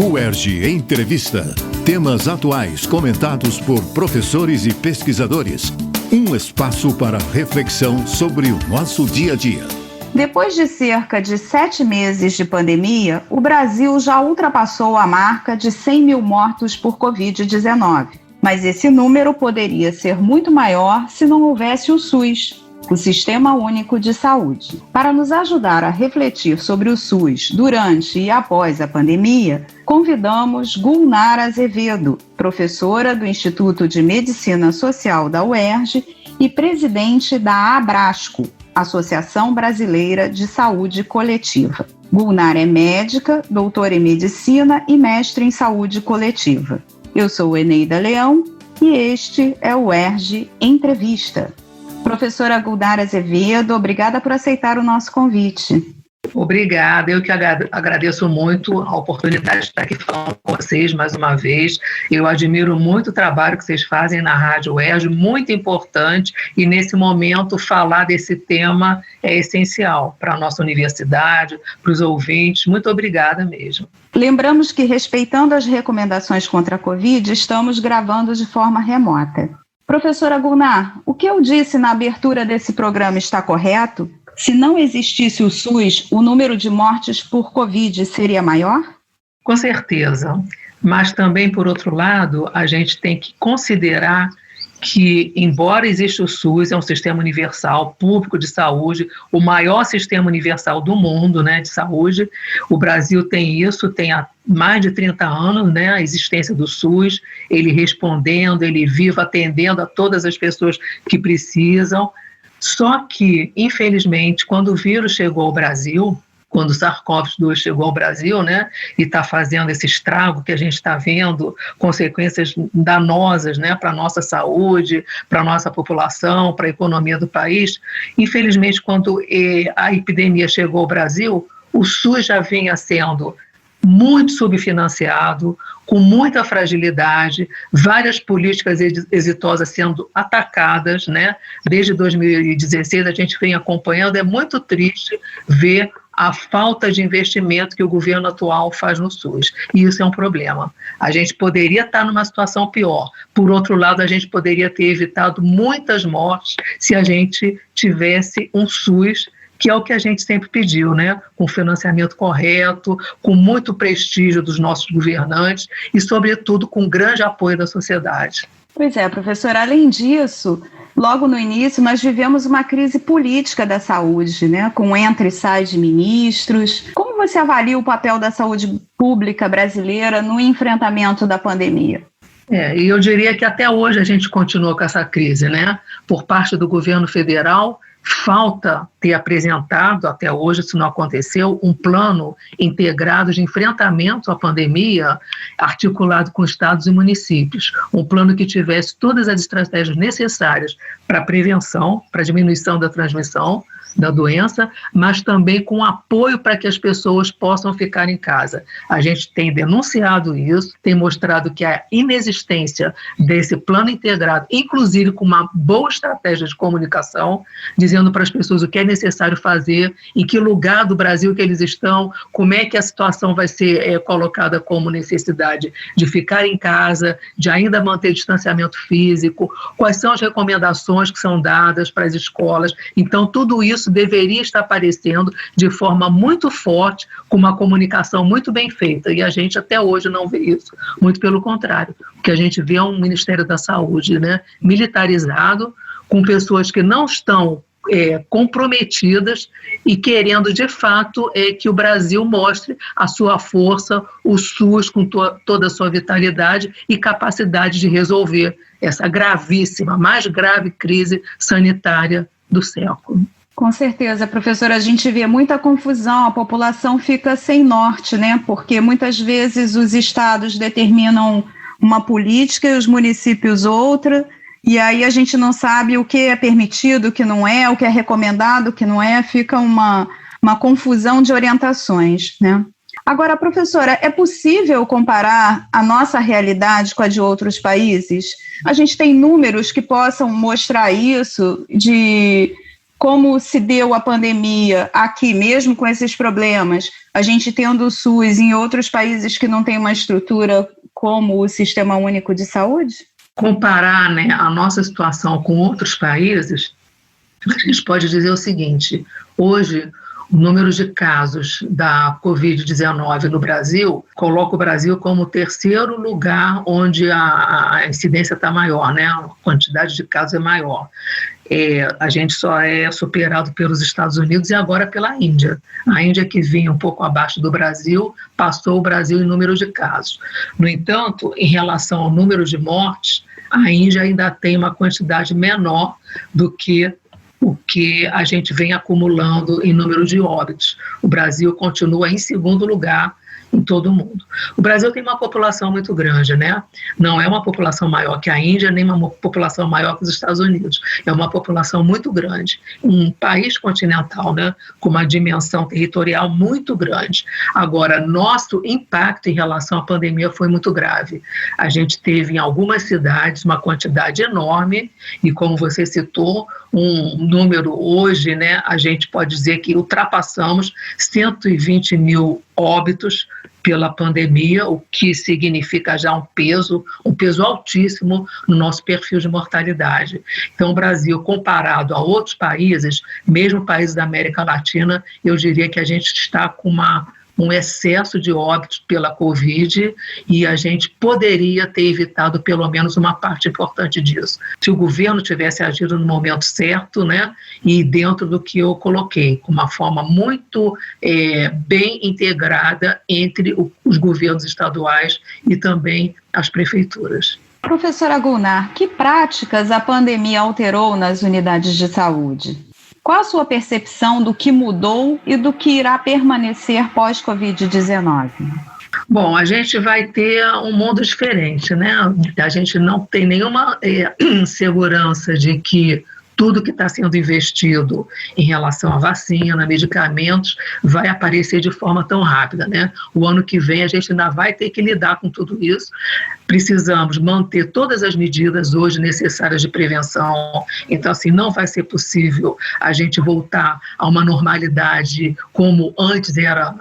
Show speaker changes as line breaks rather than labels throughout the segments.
UERJ Entrevista. Temas atuais comentados por professores e pesquisadores. Um espaço para reflexão sobre o nosso dia a dia.
Depois de cerca de 7 meses de pandemia, o Brasil já ultrapassou a marca de 100 mil mortos por Covid-19. Mas esse número poderia ser muito maior se não houvesse o SUS, o Sistema Único de Saúde. Para nos ajudar a refletir sobre o SUS durante e após a pandemia, convidamos Gulnara Azevedo, professora do Instituto de Medicina Social da UERJ e presidente da Abrasco, Associação Brasileira de Saúde Coletiva. Gulnara é médica, doutora em medicina e mestre em saúde coletiva. Eu sou Eneida Leão e este é o UERJ Entrevista. Professora Gulnara Azevedo, obrigada por aceitar o nosso convite.
Obrigada, eu que agradeço muito a oportunidade de estar aqui falando com vocês mais uma vez. Eu admiro muito o trabalho que vocês fazem na Rádio UERJ, muito importante, e nesse momento falar desse tema é essencial para a nossa universidade, para os ouvintes. Muito obrigada mesmo.
Lembramos que, respeitando as recomendações contra a Covid, estamos gravando de forma remota. Professora Gulnara, o que eu disse na abertura desse programa está correto? Se não existisse o SUS, o número de mortes por Covid seria maior?
Com certeza, mas também, por outro lado, a gente tem que considerar que, embora exista o SUS, é um sistema universal, público de saúde, o maior sistema universal do mundo, né, de saúde. O Brasil tem isso, tem há mais de 30 anos, né, a existência do SUS, ele respondendo, ele vivo, atendendo a todas as pessoas que precisam. Só que, infelizmente, quando o vírus chegou ao Brasil, quando o SARS-CoV-2 chegou ao Brasil, né, e está fazendo esse estrago que a gente está vendo, consequências danosas, né, para a nossa saúde, para a nossa população, para a economia do país, infelizmente, quando a epidemia chegou ao Brasil, o SUS já vinha sendo muito subfinanciado, com muita fragilidade, várias políticas exitosas sendo atacadas, né? Desde 2016 a gente vem acompanhando, é muito triste ver a falta de investimento que o governo atual faz no SUS, e isso é um problema. A gente poderia estar numa situação pior, por outro lado a gente poderia ter evitado muitas mortes se a gente tivesse um SUS, que é o que a gente sempre pediu, né? Com financiamento correto, com muito prestígio dos nossos governantes e, sobretudo, com grande apoio da sociedade.
Pois é, professora, além disso, logo no início nós vivemos uma crise política da saúde, né? Com entra e sai de ministros. Como você avalia o papel da saúde pública brasileira no enfrentamento da pandemia?
E eu diria que até hoje a gente continua com essa crise, né? Por parte do governo federal, falta ter apresentado, até hoje isso não aconteceu, um plano integrado de enfrentamento à pandemia, articulado com estados e municípios. Um plano que tivesse todas as estratégias necessárias para a prevenção, para a diminuição da transmissão da doença, mas também com apoio para que as pessoas possam ficar em casa. A gente tem denunciado isso, tem mostrado que a inexistência desse plano integrado, inclusive com uma boa estratégia de comunicação, dizendo para as pessoas o que é necessário fazer, em que lugar do Brasil que eles estão, como é que a situação vai ser colocada como necessidade de ficar em casa, de ainda manter distanciamento físico, quais são as recomendações que são dadas para as escolas. Então, tudo isso deveria estar aparecendo de forma muito forte, com uma comunicação muito bem feita, e a gente até hoje não vê isso, muito pelo contrário. O que a gente vê é um Ministério da Saúde, né, militarizado, com pessoas que não estão comprometidas e querendo de fato que o Brasil mostre a sua força, o SUS com toda a sua vitalidade e capacidade de resolver essa gravíssima, mais grave crise sanitária do século.
Com certeza, professora, a gente vê muita confusão, a população fica sem norte, né? Porque muitas vezes os estados determinam uma política e os municípios outra, e aí a gente não sabe o que é permitido, o que não é, o que é recomendado, o que não é, fica uma confusão de orientações, né? Agora, professora, é possível comparar a nossa realidade com a de outros países? A gente tem números que possam mostrar isso, de como se deu a pandemia aqui, mesmo com esses problemas, a gente tendo o SUS em outros países que não têm uma estrutura como o Sistema Único de Saúde?
Comparar, né, a nossa situação com outros países, a gente pode dizer o seguinte: hoje, o número de casos da Covid-19 no Brasil coloca o Brasil como o terceiro lugar onde a incidência está maior, né? A quantidade de casos é maior. A gente só é superado pelos Estados Unidos e agora pela Índia. A Índia, que vinha um pouco abaixo do Brasil, passou o Brasil em número de casos. No entanto, em relação ao número de mortes, a Índia ainda tem uma quantidade menor do que o que a gente vem acumulando em número de óbitos. O Brasil continua em segundo lugar em todo o mundo. O Brasil tem uma população muito grande, né? Não é uma população maior que a Índia, nem uma população maior que os Estados Unidos. É uma população muito grande. Um país continental, né? Com uma dimensão territorial muito grande. Agora, nosso impacto em relação à pandemia foi muito grave. A gente teve em algumas cidades uma quantidade enorme e, como você citou, um número hoje, né? A gente pode dizer que ultrapassamos 120 mil óbitos pela pandemia, o que significa já um peso altíssimo no nosso perfil de mortalidade. Então, o Brasil, comparado a outros países, mesmo países da América Latina, eu diria que a gente está com um excesso de óbitos pela Covid e a gente poderia ter evitado pelo menos uma parte importante disso. Se o governo tivesse agido no momento certo, né, e dentro do que eu coloquei, com uma forma muito bem integrada entre os governos estaduais e também as prefeituras.
Professora Gulnar, que práticas a pandemia alterou nas unidades de saúde? Qual a sua percepção do que mudou e do que irá permanecer pós-Covid-19?
Bom, a gente vai ter um mundo diferente, né? A gente não tem nenhuma segurança de que tudo que está sendo investido em relação à vacina, medicamentos, vai aparecer de forma tão rápida, né? O ano que vem a gente ainda vai ter que lidar com tudo isso. Precisamos manter todas as medidas hoje necessárias de prevenção. Então, assim, não vai ser possível a gente voltar a uma normalidade como antes era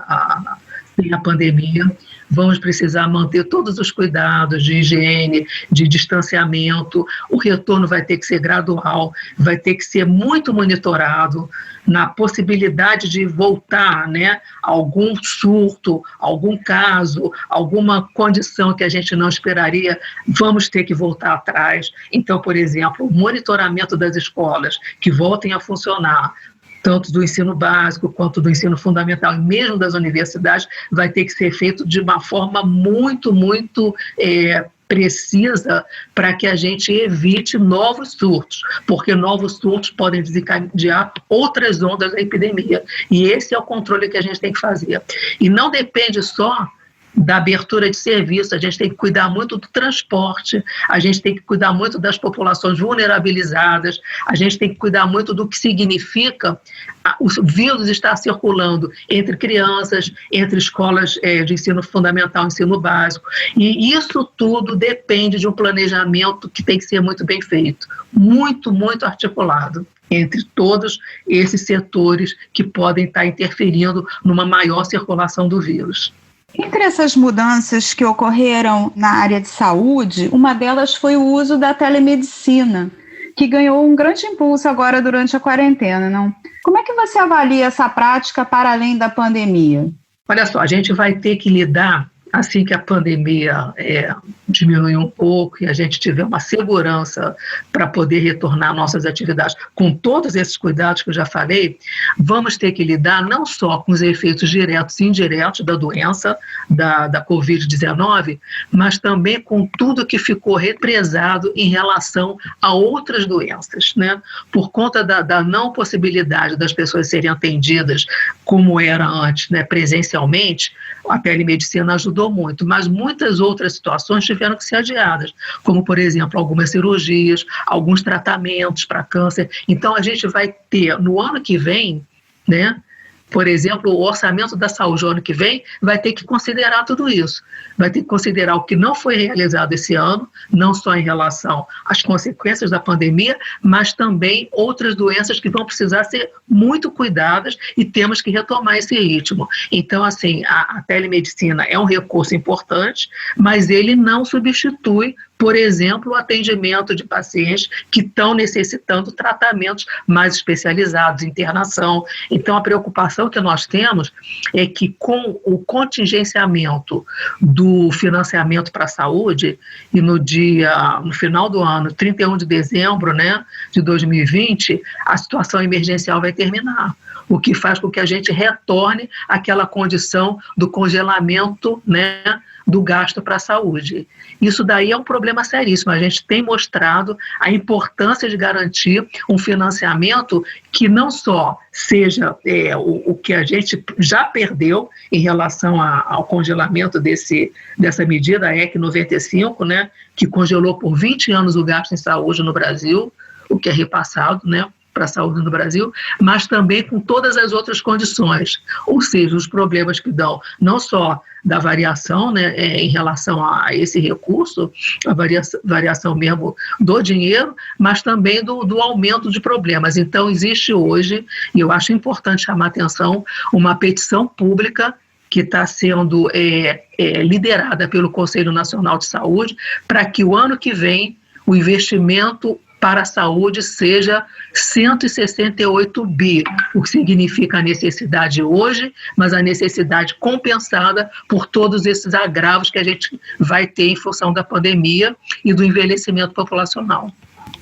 sem a pandemia. Vamos precisar manter todos os cuidados de higiene, de distanciamento. O retorno vai ter que ser gradual, vai ter que ser muito monitorado na possibilidade de voltar, né, algum surto, algum caso, alguma condição que a gente não esperaria, vamos ter que voltar atrás. Então, por exemplo, o monitoramento das escolas que voltem a funcionar, tanto do ensino básico quanto do ensino fundamental e mesmo das universidades, vai ter que ser feito de uma forma muito, muito precisa para que a gente evite novos surtos, porque novos surtos podem desencadear outras ondas da epidemia. E esse é o controle que a gente tem que fazer. E não depende só da abertura de serviço, a gente tem que cuidar muito do transporte, a gente tem que cuidar muito das populações vulnerabilizadas, a gente tem que cuidar muito do que significa o vírus estar circulando entre crianças, entre escolas de ensino fundamental, ensino básico, e isso tudo depende de um planejamento que tem que ser muito bem feito, muito, muito articulado entre todos esses setores que podem estar interferindo numa maior circulação do vírus.
Entre essas mudanças que ocorreram na área de saúde, uma delas foi o uso da telemedicina, que ganhou um grande impulso agora durante a quarentena, não? Como é que você avalia essa prática para além da pandemia?
Olha só, a gente vai ter que lidar, assim que a pandemia diminuir um pouco e a gente tiver uma segurança para poder retornar nossas atividades com todos esses cuidados que eu já falei, vamos ter que lidar não só com os efeitos diretos e indiretos da doença, da Covid-19, mas também com tudo que ficou represado em relação a outras doenças, né? Por conta da não possibilidade das pessoas serem atendidas como era antes, né, presencialmente, a telemedicina ajudou muito, mas muitas outras situações tiveram que ser adiadas, como, por exemplo, algumas cirurgias, alguns tratamentos para câncer. Então, a gente vai ter, no ano que vem, né, Por exemplo, o orçamento da saúde no ano que vem vai ter que considerar tudo isso. Vai ter que considerar o que não foi realizado esse ano, não só em relação às consequências da pandemia, mas também outras doenças que vão precisar ser muito cuidadas e temos que retomar esse ritmo. Então, assim, a telemedicina é um recurso importante, mas ele não substitui, por exemplo, o atendimento de pacientes que estão necessitando tratamentos mais especializados, internação. Então, a preocupação que nós temos é que com o contingenciamento do financiamento para a saúde, e no final do ano, 31 de dezembro, né, de 2020, a situação emergencial vai terminar, o que faz com que a gente retorne àquela condição do congelamento, né, do gasto para a saúde. Isso daí é um problema seríssimo. A gente tem mostrado a importância de garantir um financiamento que não só seja o que a gente já perdeu em relação ao congelamento dessa medida, a EC 95, né, que congelou por 20 anos o gasto em saúde no Brasil, o que é repassado, né, para a saúde no Brasil, mas também com todas as outras condições, ou seja, os problemas que dão não só da variação, né, em relação a esse recurso, a variação mesmo do dinheiro, mas também do aumento de problemas. Então, existe hoje, e eu acho importante chamar a atenção, uma petição pública que está sendo liderada pelo Conselho Nacional de Saúde, para que o ano que vem o investimento para a saúde seja 168 bi, o que significa a necessidade hoje, mas a necessidade compensada por todos esses agravos que a gente vai ter em função da pandemia e do envelhecimento populacional.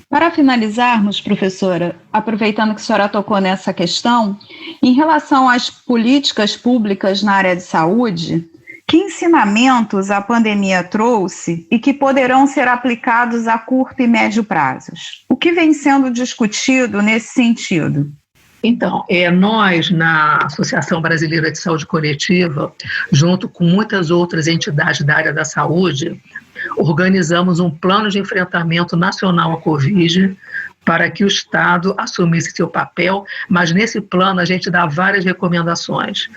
Para finalizarmos, professora, aproveitando que a senhora tocou nessa questão, em relação às políticas públicas na área de saúde, que ensinamentos a pandemia trouxe e que poderão ser aplicados a curto e médio prazos? O que vem sendo discutido nesse sentido?
Então, nós, na Associação Brasileira de Saúde Coletiva, junto com muitas outras entidades da área da saúde, organizamos um plano de enfrentamento nacional à Covid para que o Estado assumisse seu papel, mas nesse plano a gente dá várias recomendações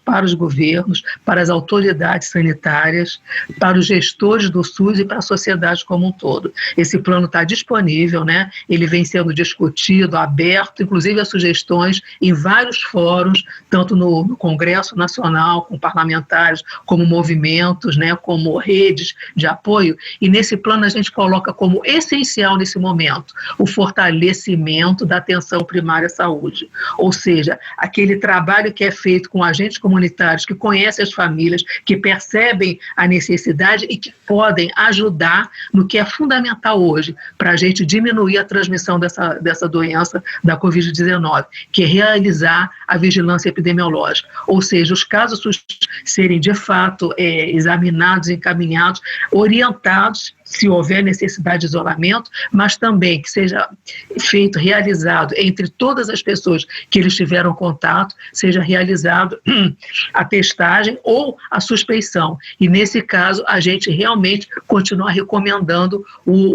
para os governos, para as autoridades sanitárias, para os gestores do SUS e para a sociedade como um todo. Esse plano está disponível, né? Ele vem sendo discutido, aberto, inclusive a sugestões em vários fóruns, tanto no Congresso Nacional, com parlamentares, como movimentos, né? Como redes de apoio, e nesse plano a gente coloca como essencial nesse momento o fortalecimento da atenção primária à saúde, ou seja, aquele trabalho que é feito com agentes comunitários que conhecem as famílias, que percebem a necessidade e que podem ajudar no que é fundamental hoje para a gente diminuir a transmissão dessa doença da Covid-19, que é realizar a vigilância epidemiológica, ou seja, os casos serem de fato examinados, encaminhados, orientados, se houver necessidade de isolamento, mas também que seja realizado entre todas as pessoas que eles tiveram contato, seja realizado a testagem ou a suspeição. E nesse caso, a gente realmente continua recomendando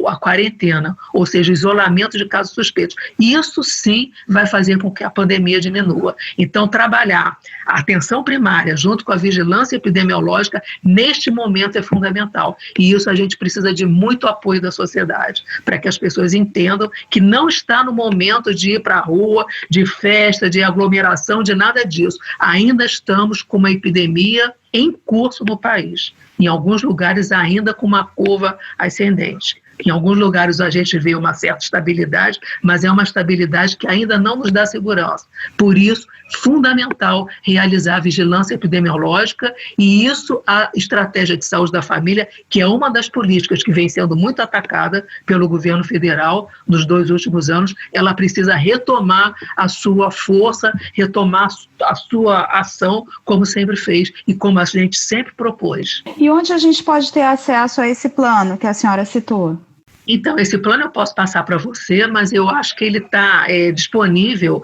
a quarentena, ou seja, o isolamento de casos suspeitos. Isso sim vai fazer com que a pandemia diminua. Então, trabalhar a atenção primária junto com a vigilância epidemiológica neste momento é fundamental. E isso a gente precisa de muito apoio da sociedade, para que as pessoas entendam que não está no momento de ir para a rua, de festa, de aglomeração, de nada disso. Ainda estamos com uma epidemia em curso no país, em alguns lugares ainda com uma curva ascendente. Em alguns lugares a gente vê uma certa estabilidade, mas é uma estabilidade que ainda não nos dá segurança. Por isso, fundamental realizar a vigilância epidemiológica, e isso a estratégia de saúde da família, que é uma das políticas que vem sendo muito atacada pelo governo federal nos 2 últimos anos, ela precisa retomar a sua força, retomar a sua ação, como sempre fez e como a gente sempre propôs.
E onde a gente pode ter acesso a esse plano que a senhora citou?
Então, esse plano eu posso passar para você, mas eu acho que ele está disponível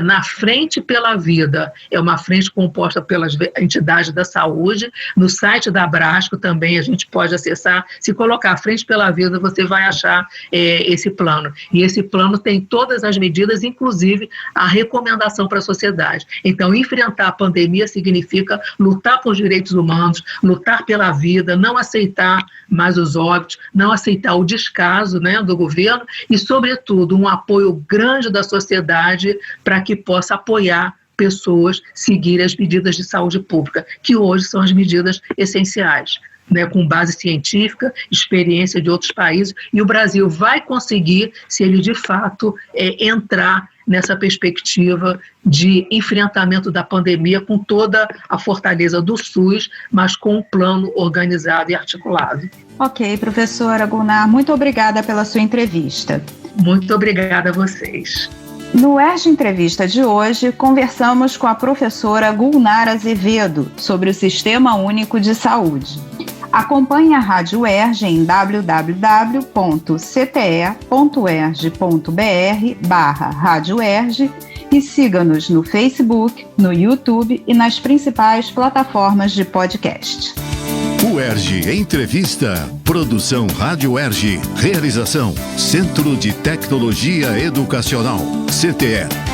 na Frente pela Vida. É uma frente composta pelas entidades da saúde. No site da Abrasco também a gente pode acessar. Se colocar Frente pela Vida, você vai achar esse plano. E esse plano tem todas as medidas, inclusive a recomendação para a sociedade. Então, enfrentar a pandemia significa lutar por direitos humanos, lutar pela vida, não aceitar mais os óbitos, não aceitar o descaso, né, do governo e, sobretudo, um apoio grande da sociedade para que possa apoiar pessoas seguirem as medidas de saúde pública, que hoje são as medidas essenciais, né, com base científica, experiência de outros países, e o Brasil vai conseguir, se ele de fato entrar nessa perspectiva de enfrentamento da pandemia com toda a fortaleza do SUS, mas com um plano organizado e articulado.
Ok, professora Gulnara, muito obrigada pela sua entrevista.
Muito obrigada a vocês.
No UERJ Entrevista de hoje, conversamos com a professora Gulnara Azevedo sobre o Sistema Único de Saúde. Acompanhe a Rádio UERJ em www.cte.erj.br/Rádio UERJ e siga-nos no Facebook, no YouTube e nas principais plataformas de podcast.
UERJ Entrevista. Produção Rádio UERJ. Realização Centro de Tecnologia Educacional, CTE.